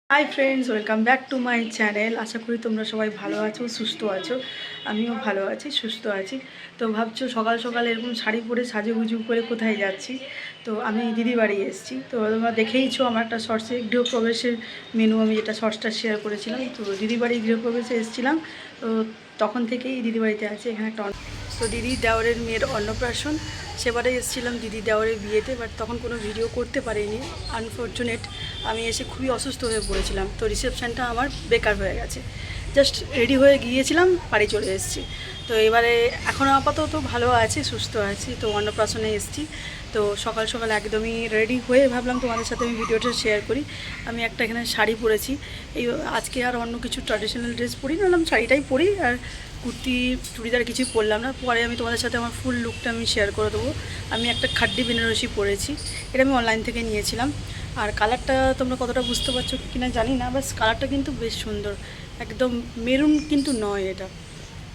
High friends, welcome back to my channel. আশা করি তোমরা সবাই ভালো আছো, সুস্থ আছো। আমিও ভালো আছি, সুস্থ আছি। তো ভাবছো সকাল সকাল এরকম শাড়ি পরে সাজুগুজু করে কোথায় যাচ্ছি। তো আমি দিদি বাড়ি এসেছি। তো তোমরা দেখেইছো আমার একটা শর্টসে গৃহপ্রবেশের মেনু, আমি যেটা শর্টসটা শেয়ার করেছিলাম। তো দিদি বাড়ি গৃহপ্রবেশে এসেছিলাম। তো তখন থেকেই দিদি বাড়িতে আছে। এখানে একটা তো দিদি দেওরের মেয়ের অন্নপ্রাশন, সেবারে এসেছিলাম দিদি দেওরের বিয়েতে, বাট তখন কোনো ভিডিও করতে পারিনি। আনফর্চুনেট আমি এসে খুবই অসুস্থ হয়ে পড়েছিলাম। তো রিসেপশানটা আমার বেকার হয়ে গেছে। জাস্ট রেডি হয়ে গিয়েছিলাম, বাড়ি চলে এসেছি। তো এবারে এখনও আপাতত ভালো আছি, সুস্থ আছি। তো অন্নপ্রাশনে এসেছি। তো সকাল সকাল একদমই রেডি হয়ে ভাবলাম তোমাদের সাথে আমি ভিডিওটা শেয়ার করি। আমি একটা এখানে শাড়ি পরেছি। এই আজকে আর অন্য কিছু ট্র্যাডিশনাল ড্রেস পরি না, শাড়িটাই পরি, আর কুর্তি চুড়িদার কিছুই পরলাম না। পরে আমি তোমাদের সাথে আমার ফুল লুকটা আমি শেয়ার করে দেবো। আমি একটা খাড্ডি বেনারসি পরেছি, এটা আমি অনলাইন থেকে নিয়েছিলাম। আর কালারটা তোমরা কতটা বুঝতে পারছো কিনা জানি না, বাস কালারটা কিন্তু বেশ সুন্দর, একদম মেরুন কিন্তু নয় এটা।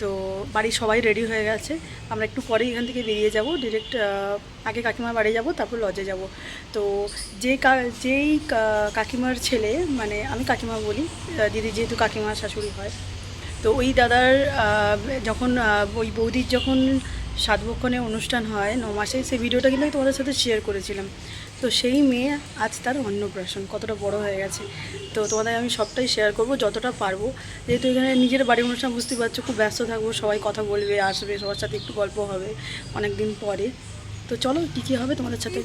তো বাড়ির সবাই রেডি হয়ে গেছে, আমরা একটু পরেই এখান থেকে বেরিয়ে যাব ডিরেক্ট। আগে কাকিমার বাড়ি যাব, তারপর লজে যাব। তো যেই কাকিমার ছেলে, মানে আমি কাকিমা বলি, দিদি যেহেতু কাকিমার শাশুড়ি হয়, তো ওই দাদার যখন ওই বৌদির যখন সাতবক্ষণে অনুষ্ঠান হয় 9 মাসে, সেই ভিডিওটা কিন্তু আমি তোমাদের সাথে শেয়ার করেছিলাম। তো সেই মেয়ে আজ তার অন্নপ্রাশন, কতটা বড় হয়ে গেছে। তো তোমাদের আমি সবটাই শেয়ার করব যতটা পারবো, যেহেতু এখানে নিজের বাড়ির অনুষ্ঠান, বুঝতে পারছো খুব ব্যস্ত থাকবো, সবাই কথা বলবে, আসবে, সবার সাথে একটু গল্প হবে অনেক দিন পরে। তো চলো কী কী হবে তোমাদের সাথে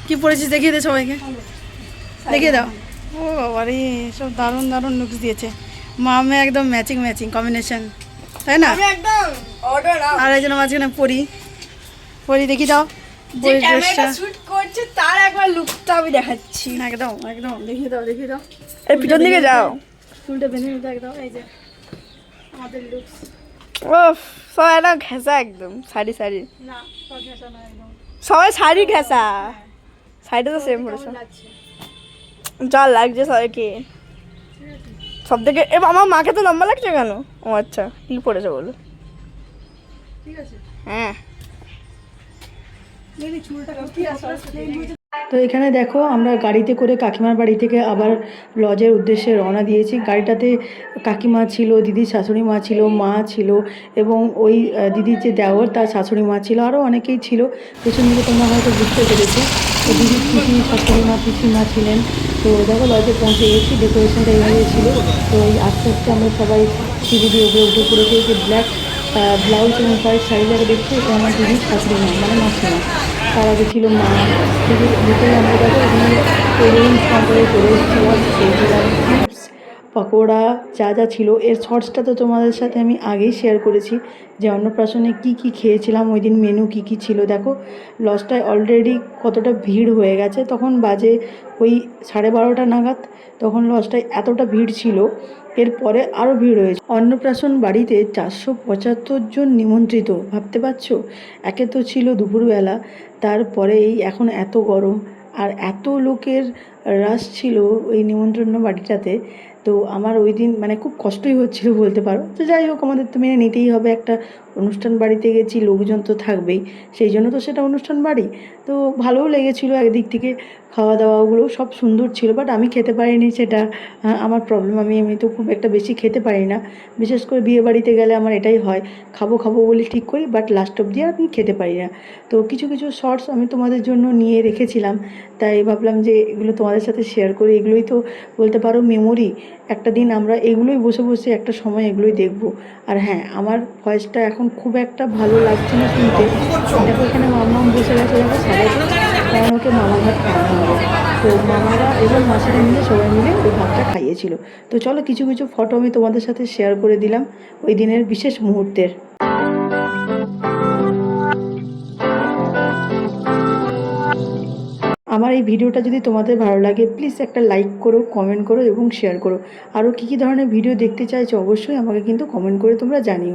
কী পড়েছিস দেখিয়ে দে সবাইকে, দেখিয়ে দাও। ও বাবারে, সব দারুণ দারুণ লুকস দিয়েছে। মামে একদম ম্যাচিং ম্যাচিং কম্বিনেশন, তাই না? আর একজন মাঝখানে পরি দেখি দাও, তার একবার লুকটা আমি দেখাচ্ছি। একদম একদম দেখিয়ে দাও, দেখিয়ে দাও। এই পিছন দিকে যাও, চুলটা বেঁধে নিতে একদম। এই যে আমাদের লুকস। ও সব একদম ঘেঁষা, একদম শাড়ি শাড়ি না, সব ঘেঁষা না, একদম সবাই শাড়ি ঘেঁষা। শাড়িটা তো সেম পড়েছে, যা লাগছে সবাইকে সব থেকে। আমার মাকে তো লম্বা লাগছে কেন? ও আচ্ছা, কি পড়েছে বলো? ঠিক আছে, হ্যাঁ। তো এখানে দেখো আমরা গাড়িতে করে কাকিমার বাড়ি থেকে আবার লজের উদ্দেশ্যে রওনা দিয়েছি। গাড়িটাতে কাকিমা ছিল, দিদির শাশুড়ি মা ছিল, মা ছিল, এবং ওই দিদির যে দেওর তার শাশুড়ি মা ছিল, আরও অনেকেই ছিল। পেছন দিকে তোমরা হয়তো বুঝতে পেরেছো। তো দিদির পিসি শাশুড়ি মা, পিসি মা ছিলেন। তো দেখো লজে পৌঁছে গেছি, ডেকোরেশনটা এইভাবে ছিল। তো এই আস্তে আস্তে আমরা সবাই সিঁড়ি দিয়ে উপরে উঠে পড়েছি। যে ব্ল্যাক ব্লাউজ এবং হোয়াইট শাড়িটাকে দেখছি, এটা আমার দিদির শাশুড়ি মা, মানে মাসিমা। তার আগে ছিল মা। দিদির ভিতরে আমরা দেখো এখানে রেঞ্জ কাউন্টারে করে এসেছিলাম, খেয়েছিলাম চিপস, পকোড়া, যা যা ছিল। এর শর্টসটা তো তোমাদের সাথে আমি আগেই শেয়ার করেছি, যে অন্নপ্রাশনে কি কি খেয়েছিলাম, ওই দিন মেনু কি কি ছিল। দেখো লজটায় অলরেডি কতটা ভিড় হয়ে গেছে। তখন বাজে ওই 12:30 নাগাদ, তখন লজটায় এতটা ভিড় ছিল। এরপরে আরও ভিড় হয়েছে। অন্নপ্রাশন বাড়িতে 475 জন নিমন্ত্রিত, ভাবতে পারছো? একে তো ছিল দুপুরবেলা, তারপরে এই এখন এত গরম, আর এত লোকের রাশ ছিল ওই নিমন্ত্রণ বাড়িটাতে। তো আমার ওই দিন মানে খুব কষ্টই হচ্ছিল বলতে পারো। তো যাই হোক, আমাদের তো মেনে নিতেই হবে, একটা অনুষ্ঠান বাড়িতে গেছি, লোকজন তো থাকবেই, সেই জন্য তো সেটা অনুষ্ঠান বাড়ি। তো ভালোও লেগেছিলো একদিক থেকে, খাওয়া দাওয়াগুলো সব সুন্দর ছিল। বাট আমি খেতে পারিনি, সেটা আমার প্রবলেম। আমি এমনিতেও খুব একটা বেশি খেতে পারি না, বিশেষ করে বিয়ে বাড়িতে গেলে আমার এটাই হয়, খাবো খাবো বলে ঠিক করি, বাট লাস্ট অবধি আমি খেতে পারি না। তো কিছু কিছু শর্টস আমি তোমাদের জন্য নিয়ে রেখেছিলাম, তাই ভাবলাম যে এগুলো তোমাদের সাথে শেয়ার করি। এগুলোই তো বলতে পারো মেমোরি। একটা দিন আমরা এগুলোই বসে বসে একটা সময় এগুলোই দেখবো। আর হ্যাঁ, আমার ভয়েসটা এখন খুব একটা ভালো লাগছে না শুনতে। দেখো এখানে মামাম বসে গেছে, দেখো সবাই, কারণ ওকে মামা ভাত খাওয়ানো হবে। তো মামারা এবং মাসিরা মিলে সবাই মিলে ওই ভাতটা খাইয়েছিল। তো চলো কিছু কিছু ফটো আমি তোমাদের সাথে শেয়ার করে দিলাম ওই দিনের বিশেষ মুহূর্তের। আমার এই ভিডিওটা যদি তোমাদের ভালো লাগে, প্লিজ একটা লাইক করো, কমেন্ট করো এবং শেয়ার করো। আরও কী কী ধরনের ভিডিও দেখতে চাইছো অবশ্যই আমাকে কিন্তু কমেন্ট করে তোমরা জানিও।